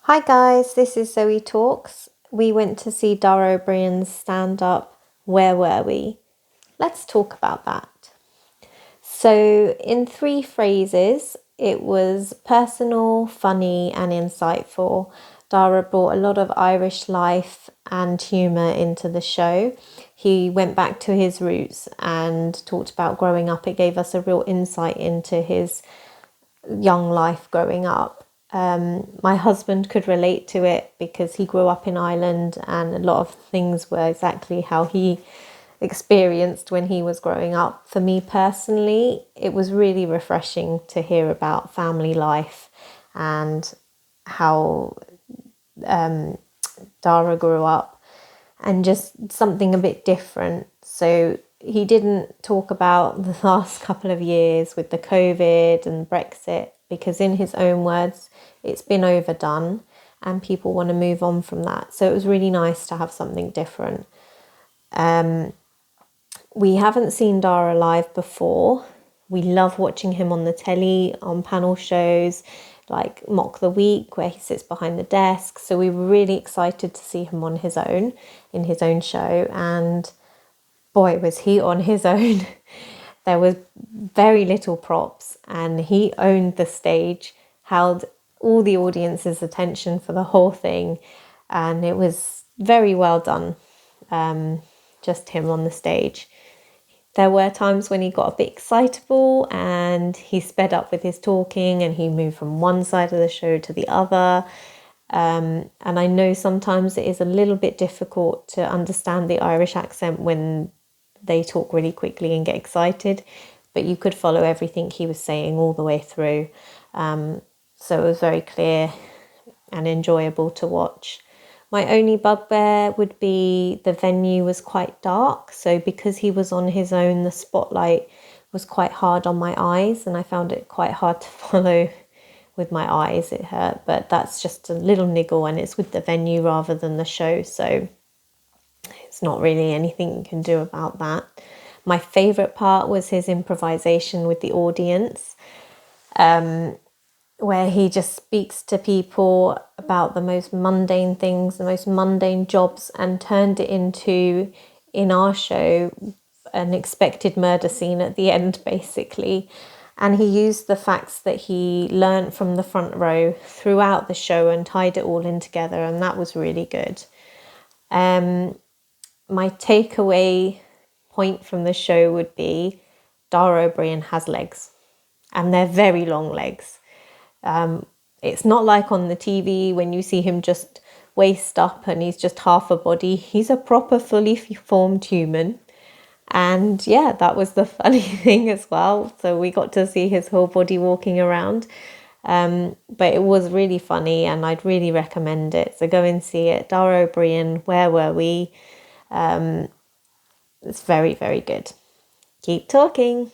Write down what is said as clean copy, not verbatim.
Hi guys, this is Zoe Talks. We went to see Dara O'Brien's stand-up Where Were We? Let's talk about that. So, in three phrases, it was personal, funny, and insightful. Dara brought a lot of Irish life and humour into the show. He went back to his roots and talked about growing up. It gave us a real insight into his young life growing up. My husband could relate to it because he grew up in Ireland and a lot of things were exactly how he experienced when he was growing up. For me personally, it was really refreshing to hear about family life and how Dara grew up and just something a bit different. So he didn't talk about the last couple of years with the COVID and Brexit because, in his own words, it's been overdone and people want to move on from that. So it was really nice to have something different. We haven't seen Dara live before. We love watching him on the telly, on panel shows like Mock the Week, where he sits behind the desk. So we were really excited to see him on his own, in his own show. And boy, was he on his own. There was very little props and he owned the stage, held all the audience's attention for the whole thing. And it was very well done, just him on the stage. There were times when he got a bit excitable and he sped up with his talking and he moved from one side of the show to the other. And I know sometimes it is a little bit difficult to understand the Irish accent when they talk really quickly and get excited, but you could follow everything he was saying all the way through. So it was very clear and enjoyable to watch. My only bugbear would be the venue was quite dark. So because he was on his own, the spotlight was quite hard on my eyes and I found it quite hard to follow with my eyes. It hurt, but that's just a little niggle and it's with the venue rather than the show. So it's not really anything you can do about that. My favourite part was his improvisation with the audience, where he just speaks to people about the most mundane things, the most mundane jobs, and turned it into, in our show, an expected murder scene at the end, basically. And he used the facts that he learnt from the front row throughout the show and tied it all in together, and that was really good. My takeaway point from the show would be Dara O'Brien has legs, and they're very long legs. It's not like on the TV when you see him just waist up and he's just half a body. He's a proper fully formed human. And yeah, that was the funny thing as well. So we got to see his whole body walking around. But it was really funny and I'd really recommend it. So go and see it. Dara O'Brien, Where Were We? It's very, very good. Keep talking.